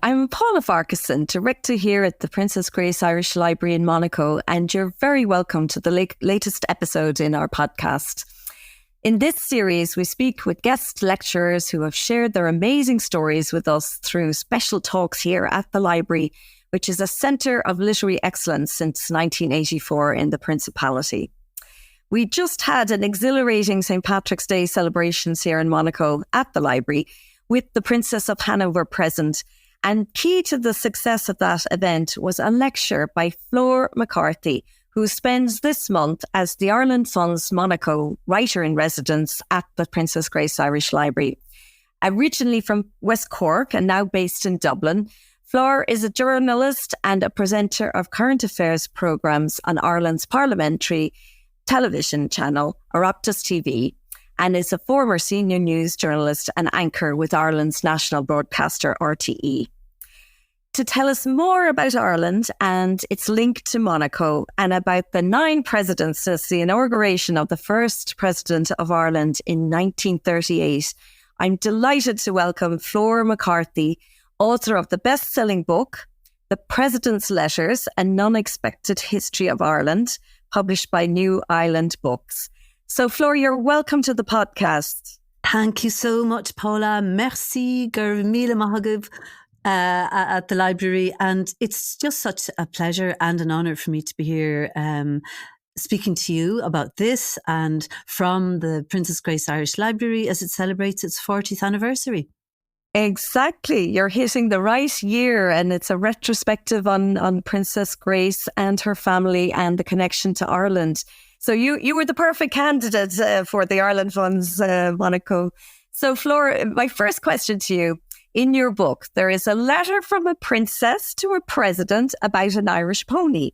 I'm Paula Farquharson, director here at the Princess Grace Irish Library in Monaco, and you're very welcome to the latest episode in our podcast. In this series, we speak with guest lecturers who have shared their amazing stories with us through special talks here at the library, which is a centre of literary excellence since 1984 in the Principality. We just had an exhilarating St. Patrick's Day celebrations here in Monaco at the library with the Princess of Hanover present. And key to the success of that event was a lecture by Flor MacCarthy, who spends this month as the Ireland Funds Monaco writer-in-residence at the Princess Grace Irish Library. Originally from West Cork and now based in Dublin, Flor is a journalist and a presenter of current affairs programmes on Ireland's parliamentary television channel, Oireachtas TV, and is a former senior news journalist and anchor with Ireland's national broadcaster, RTE. To tell us more about Ireland and its link to Monaco and about the 9 presidents since the inauguration of the first president of Ireland in 1938, I'm delighted to welcome Flor MacCarthy, author of the best-selling book, The President's Letters, An Unexpected History of Ireland, published by New Island Books. So, Flor, you're welcome to the podcast. Thank you so much, Paula. Merci, gur míle maith at the library. And it's just such a pleasure and an honour for me to be here speaking to you about this and from the Princess Grace Irish Library as it celebrates its 40th anniversary. Exactly. You're hitting the right year, and it's a retrospective on Princess Grace and her family and the connection to Ireland. So you were the perfect candidate for the Ireland Funds Monaco. So Flor, my first question to you, in your book, there is a letter from a princess to a president about an Irish pony.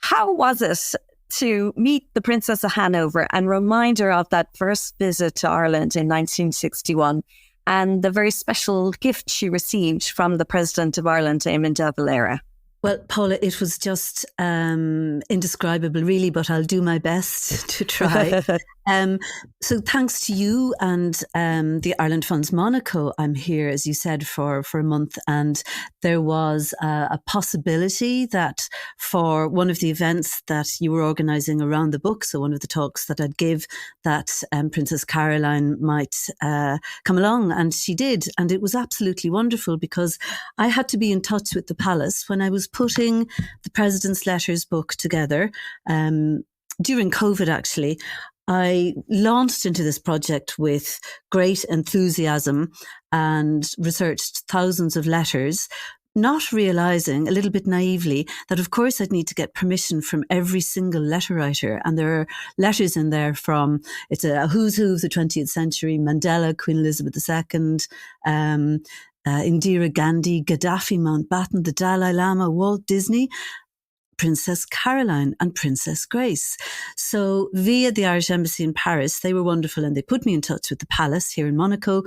How was it to meet the Princess of Hanover and remind her of that first visit to Ireland in 1961 and the very special gift she received from the President of Ireland, Éamon de Valera? Well, Paula, it was just indescribable, really, but I'll do my best to try. So thanks to you and the Ireland Funds Monaco, I'm here, as you said, for a month. And there was a possibility that for one of the events that you were organising around the book, so one of the talks that I'd give, that Princess Caroline might come along. And she did. And it was absolutely wonderful because I had to be in touch with the palace when I was putting the President's Letters book together during COVID, actually. I launched into this project with great enthusiasm and researched thousands of letters, not realising, a little bit naively, that of course I'd need to get permission from every single letter writer. And there are letters in there from, it's a who's who of the 20th century, Mandela, Queen Elizabeth II, Indira Gandhi, Gaddafi, Mountbatten, the Dalai Lama, Walt Disney, Princess Caroline and Princess Grace. So via the Irish Embassy in Paris, they were wonderful and they put me in touch with the palace here in Monaco.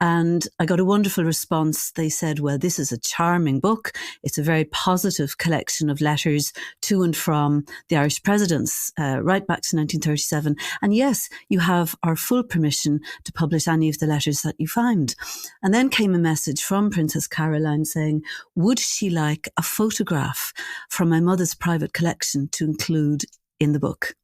And I got a wonderful response. They said, well, this is a charming book. It's a very positive collection of letters to and from the Irish presidents, right back to 1937. And yes, you have our full permission to publish any of the letters that you find. And then came a message from Princess Caroline saying, would she like a photograph from my mother's private collection to include in the book?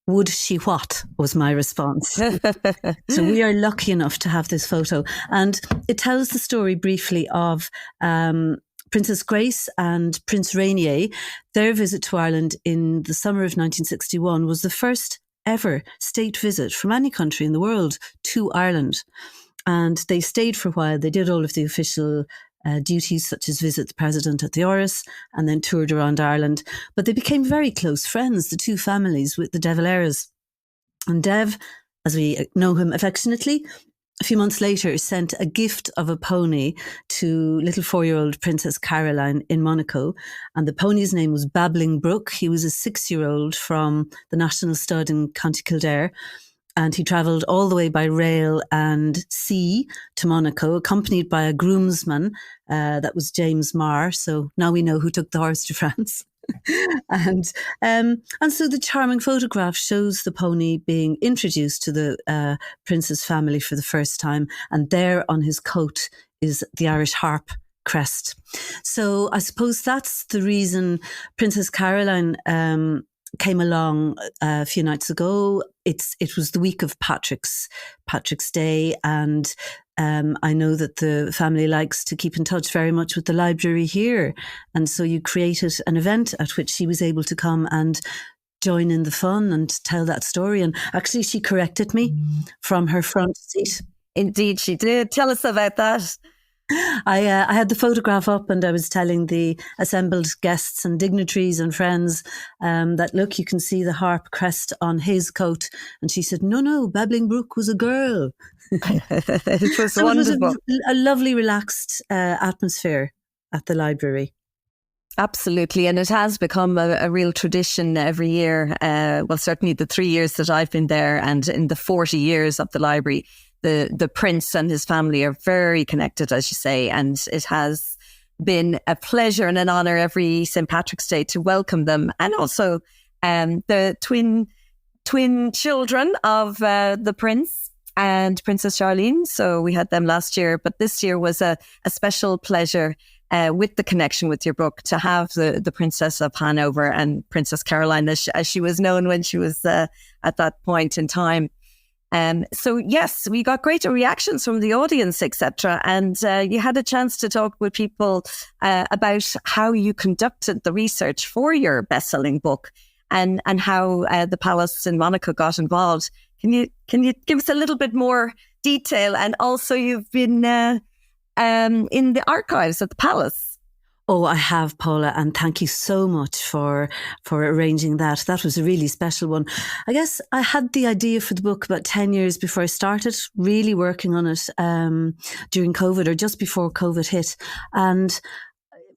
Would she what, was my response. So we are lucky enough to have this photo. And it tells the story briefly of Princess Grace and Prince Rainier. Their visit to Ireland in the summer of 1961 was the first ever state visit from any country in the world to Ireland. And they stayed for a while. They did all of the official duties, such as visit the president at the Áras, and then toured around Ireland. But they became very close friends, the two families, with the De Valeras. And Dev, as we know him affectionately, a few months later sent a gift of a pony to little 4-year-old Princess Caroline in Monaco. And the pony's name was Babbling Brook. He was a 6-year-old from the National Stud in County Kildare. And he travelled all the way by rail and sea to Monaco, accompanied by a groomsman. That was James Marr. So now we know who took the horse to France. And so the charming photograph shows the pony being introduced to the Prince's family for the first time. And there on his coat is the Irish harp crest. So I suppose that's the reason Princess Caroline came along a few nights ago. It was the week of Patrick's Day, and I know that the family likes to keep in touch very much with the library here, and so you created an event at which she was able to come and join in the fun and tell that story. And actually, she corrected me from her front seat. Indeed, she did. Tell us about that. I had the photograph up, and I was telling the assembled guests and dignitaries and friends that, look, you can see the harp crest on his coat. And she said, no, Babbling Brook was a girl. It was wonderful. It was a lovely, relaxed atmosphere at the library. Absolutely. And it has become a real tradition every year. Well, certainly the 3 years that I've been there, and in the 40 years of the library, the prince and his family are very connected, as you say. And it has been a pleasure and an honour every St. Patrick's Day to welcome them. And also the twin children of the prince and Princess Charlene. So we had them last year. But this year was a special pleasure with the connection with your book, to have the Princess of Hanover and Princess Caroline, as she was known when she was at that point in time. So yes, we got great reactions from the audience, etc. And you had a chance to talk with people about how you conducted the research for your best-selling book, and how the Palace in Monaco got involved. Can you give us a little bit more detail? And also, you've been in the archives at the Palace. Oh, I have, Paula, and thank you so much for arranging that. That was a really special one. I guess I had the idea for the book about 10 years before I started really working on it during COVID, or just before COVID hit. And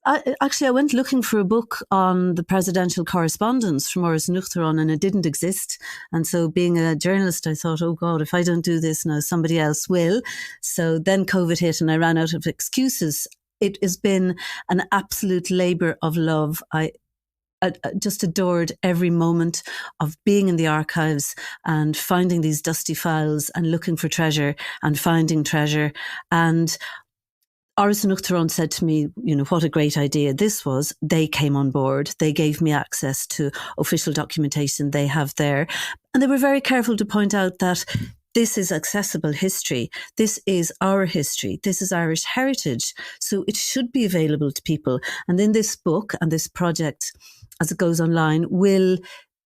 I went looking for a book on the presidential correspondence from Áras an Uachtaráin, and it didn't exist. And so, being a journalist, I thought, oh God, if I don't do this now, somebody else will. So then COVID hit and I ran out of excuses. It has been an absolute labour of love. I just adored every moment of being in the archives and finding these dusty files and looking for treasure and finding treasure. And Áras an Uachtaráin said to me, what a great idea this was. They came on board. They gave me access to official documentation they have there. And they were very careful to point out that this is accessible history. This is our history. This is Irish heritage. So it should be available to people. And in this book and this project, as it goes online, will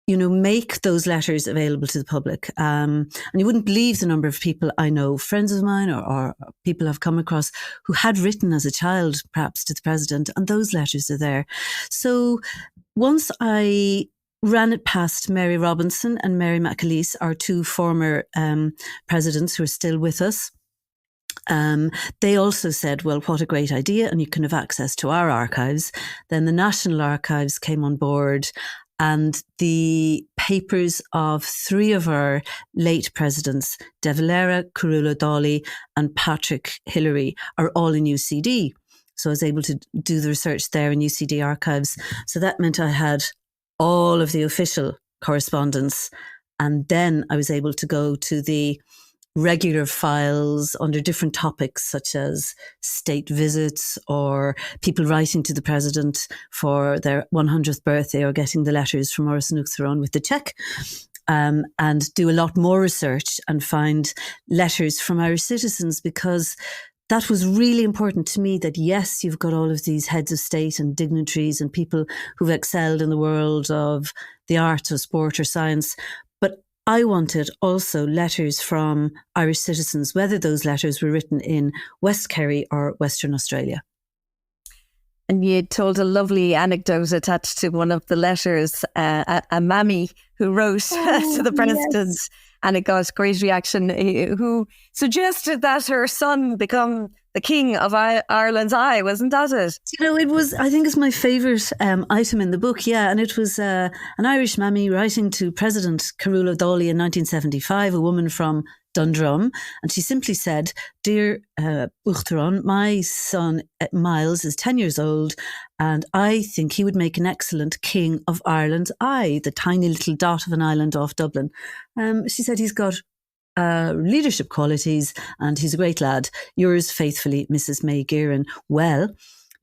make those letters available to the public. And you wouldn't believe the number of people I know, friends of mine or people I've come across, who had written as a child, perhaps, to the president, and those letters are there. So once I ran it past Mary Robinson and Mary McAleese, our two former presidents who are still with us, they also said, well, what a great idea, and you can have access to our archives. Then the National Archives came on board, and the papers of three of our late presidents, De Valera, Carula Dawley and Patrick Hillary, are all in UCD. So I was able to do the research there in UCD archives. So that meant I had all of the official correspondence. And then I was able to go to the regular files under different topics, such as state visits or people writing to the president for their 100th birthday or getting the letters from Áras an Uachtaráin with the check, and do a lot more research and find letters from Irish citizens, because that was really important to me, that yes, you've got all of these heads of state and dignitaries and people who've excelled in the world of the arts or sport or science, but I wanted also letters from Irish citizens, whether those letters were written in West Kerry or Western Australia. And you told a lovely anecdote attached to one of the letters, a mammy who wrote to the president, yes, and it got great reaction, who suggested that her son become the king of Ireland's eye. Wasn't that it? It was, I think it's my favourite item in the book, yeah. And it was an Irish mammy writing to President Carula Dawley in 1975, a woman from Dundrum, and she simply said, "Dear Uachtaráin, my son Miles is 10 years old and I think he would make an excellent king of Ireland's eye," the tiny little dot of an island off Dublin. She said he's got leadership qualities, and he's a great lad. Yours faithfully, Mrs. May Gearan. Well,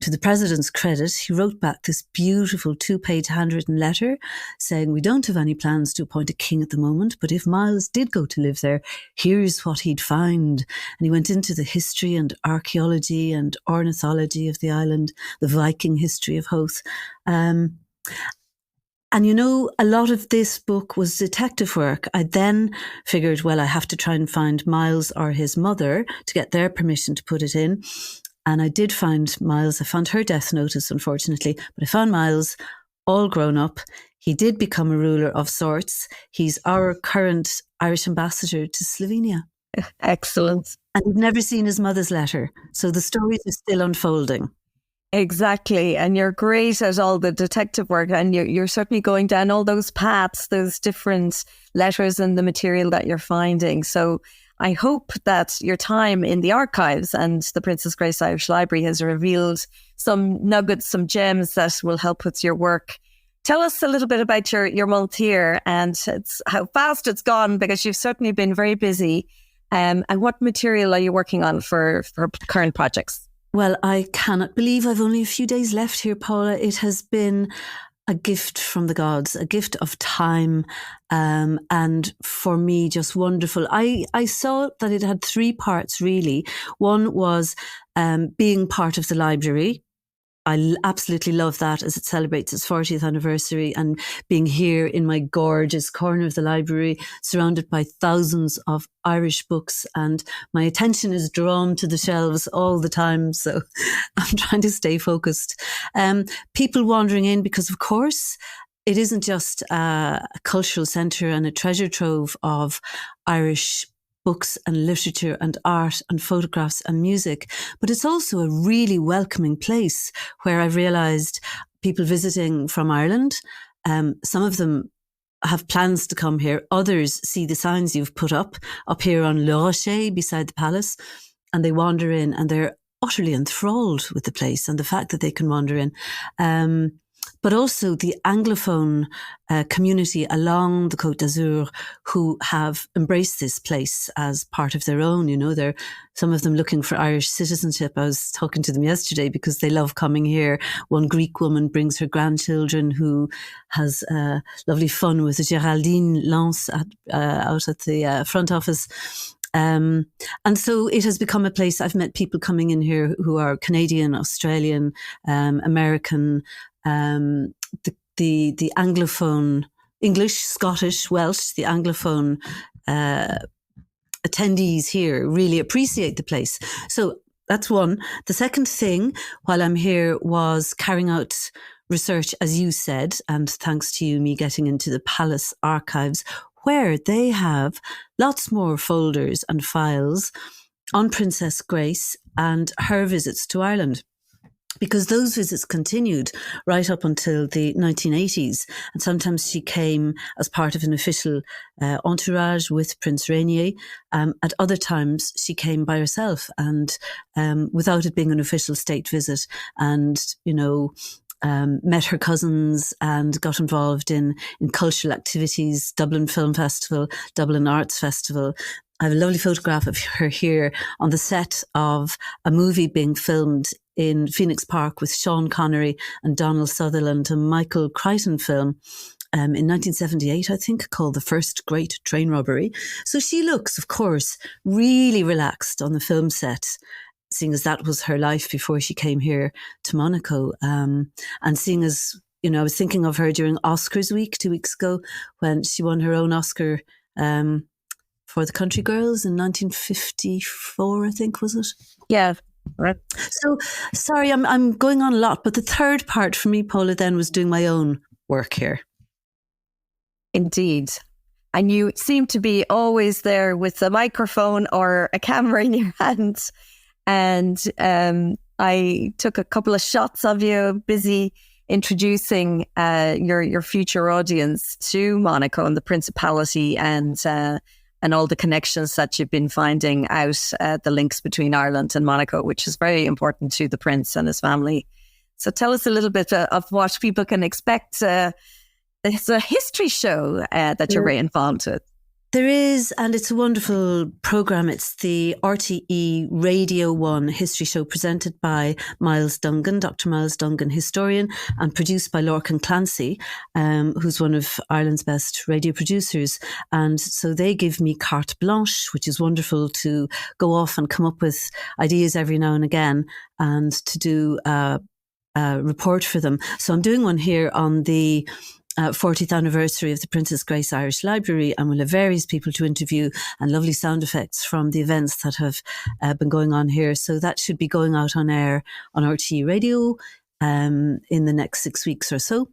to the President's credit, he wrote back this beautiful 2-page handwritten letter saying, we don't have any plans to appoint a king at the moment, but if Miles did go to live there, here's what he'd find. And he went into the history and archaeology and ornithology of the island, the Viking history of Howth. And you know, a lot of this book was detective work. I then figured, well, I have to try and find Miles or his mother to get their permission to put it in. And I did find Miles. I found her death notice, unfortunately, but I found Miles all grown up. He did become a ruler of sorts. He's our current Irish ambassador to Slovenia. Excellent. And he'd never seen his mother's letter. So the stories are still unfolding. Exactly. And you're great at all the detective work, and you're certainly going down all those paths, those different letters and the material that you're finding. So I hope that your time in the archives and the Princess Grace Irish Library has revealed some nuggets, some gems that will help with your work. Tell us a little bit about your month here and how fast it's gone, because you've certainly been very busy. And what material are you working on for current projects? Well, I cannot believe I've only a few days left here, Paula. It has been a gift from the gods, a gift of time, and for me, just wonderful. I saw that it had 3 parts, really. One was being part of the library. I absolutely love that, as it celebrates its 40th anniversary, and being here in my gorgeous corner of the library, surrounded by thousands of Irish books, and my attention is drawn to the shelves all the time. So I'm trying to stay focused. People wandering in, because of course it isn't just a cultural centre and a treasure trove of Irish books and literature and art and photographs and music, but it's also a really welcoming place where I've realised people visiting from Ireland, some of them have plans to come here. Others see the signs you've put up here on Le Rocher beside the palace, and they wander in and they're utterly enthralled with the place and the fact that they can wander in. But also the Anglophone community along the Côte d'Azur, who have embraced this place as part of their own. You know, they're some of them looking for Irish citizenship. I was talking to them yesterday because they love coming here. One Greek woman brings her grandchildren, who has lovely fun with the Geraldine Lance out at the front office. And so it has become a place. I've met people coming in here who are Canadian, Australian, American, the Anglophone, English, Scottish, Welsh, the Anglophone attendees here really appreciate the place. So that's one. The second thing while I'm here was carrying out research, as you said, and thanks to you, me getting into the Palace archives, where they have lots more folders and files on Princess Grace and her visits to Ireland, because those visits continued right up until the 1980s. And sometimes she came as part of an official entourage with Prince Rainier. At other times, she came by herself and without it being an official state visit, and, you know, met her cousins and got involved in cultural activities, Dublin Film Festival, Dublin Arts Festival. I have a lovely photograph of her here on the set of a movie being filmed in Phoenix Park with Sean Connery and Donald Sutherland, a Michael Crichton film in 1978, I think, called The First Great Train Robbery. So she looks, of course, really relaxed on the film set, seeing as that was her life before she came here to Monaco. And seeing as, you know, I was thinking of her during Oscars week 2 weeks ago when she won her own Oscar for The Country Girls in 1954, I think, was it? Yeah. Right. So, sorry, I'm going on a lot, but the third part for me, Paula, then was doing my own work here. Indeed. And you seem to be always there with a microphone or a camera in your hand. And I took a couple of shots of you busy introducing your future audience to Monaco and the Principality, and all the connections that you've been finding out, the links between Ireland and Monaco, which is very important to the Prince and his family. So tell us a little bit of what people can expect. It's a history show that you're very involved with. There is, and it's a wonderful programme. It's the RTE Radio 1 history show presented by Miles Dungan, Dr. Miles Dungan, historian, and produced by Lorcan Clancy, who's one of Ireland's best radio producers. And so they give me carte blanche, which is wonderful, to go off and come up with ideas every now and again and to do a report for them. So I'm doing one here on the 40th anniversary of the Princess Grace Irish Library, and we'll have various people to interview and lovely sound effects from the events that have been going on here. So that should be going out on air on RTE Radio in the next 6 weeks or so.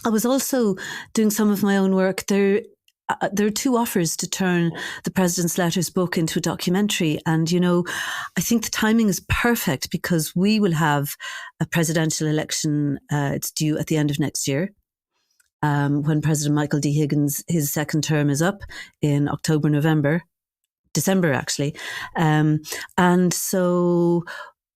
I was also doing some of my own work. There are 2 offers to turn the President's Letters book into a documentary. And, you know, I think the timing is perfect because we will have a presidential election. It's due at the end of next year. When President Michael D. Higgins, his second term is up in December actually. And so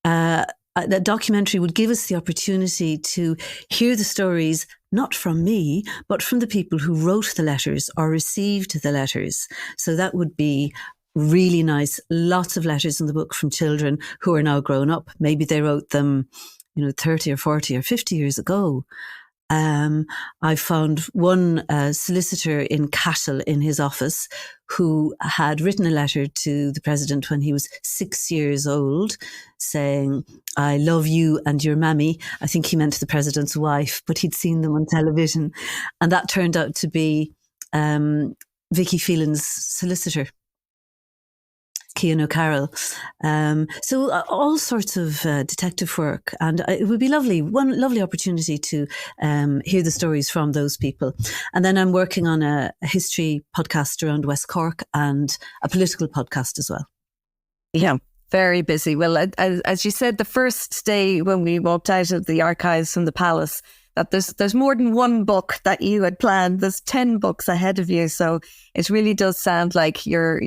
that documentary would give us the opportunity to hear the stories, not from me, but from the people who wrote the letters or received the letters. So that would be really nice. Lots of letters in the book from children who are now grown up. Maybe they wrote them, 30 or 40 or 50 years ago. I found one solicitor in Cashel in his office who had written a letter to the president when he was 6 years old saying, "I love you and your mammy." I think he meant the president's wife, but he'd seen them on television. And that turned out to be Vicky Phelan's solicitor, Cian O'Carroll. So all sorts of detective work, and it would be lovely, one lovely opportunity to hear the stories from those people. And then I'm working on a history podcast around West Cork and a political podcast as well. Yeah, very busy. Well, as you said, the first day when we walked out of the archives from the palace, that there's more than one book that you had planned. There's 10 books ahead of you. So it really does sound like you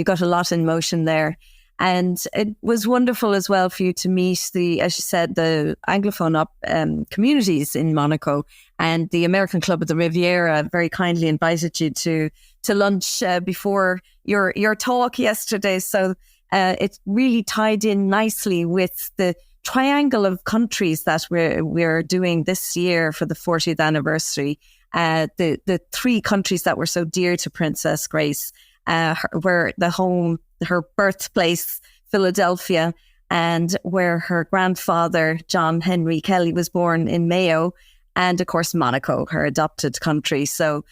got a lot in motion there. And it was wonderful as well for you to meet as you said, the Anglophone communities in Monaco, and the American Club of the Riviera very kindly invited you to lunch before your talk yesterday. So it really tied in nicely with the triangle of countries that we're doing this year for the 40th anniversary. The 3 countries that were so dear to Princess Grace, where her birthplace, Philadelphia, and where her grandfather, John Henry Kelly, was born in Mayo, and of course Monaco, her adopted country. So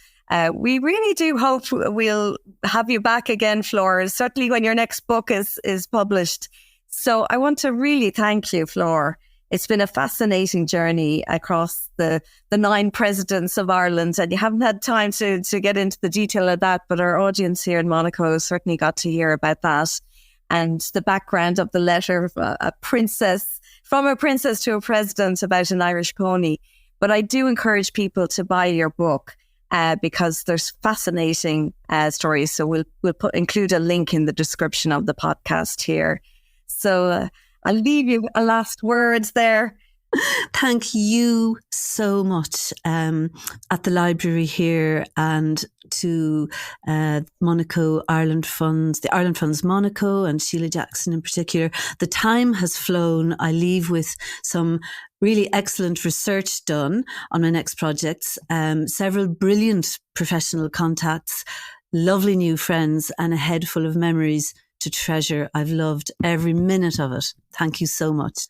we really do hope we'll have you back again, Flor, certainly when your next book is published. So I want to really thank you, Flor. It's been a fascinating journey across the 9 presidents of Ireland, and you haven't had time to get into the detail of that, but our audience here in Monaco certainly got to hear about that and the background of the letter from a princess to a president about an Irish pony. But I do encourage people to buy your book because there's fascinating stories. So we'll include a link in the description of the podcast here. So I'll leave you a last words there. Thank you so much at the library here, and to Monaco Ireland Funds, the Ireland Funds Monaco, and Sheila Jackson in particular. The time has flown. I leave with some really excellent research done on my next projects, several brilliant professional contacts, lovely new friends, and a head full of memories to treasure. I've loved every minute of it. Thank you so much.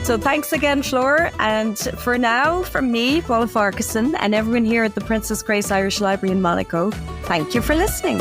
So thanks again, Flor. And for now, from me, Paula Farquharson, and everyone here at the Princess Grace Irish Library in Monaco, thank you for listening.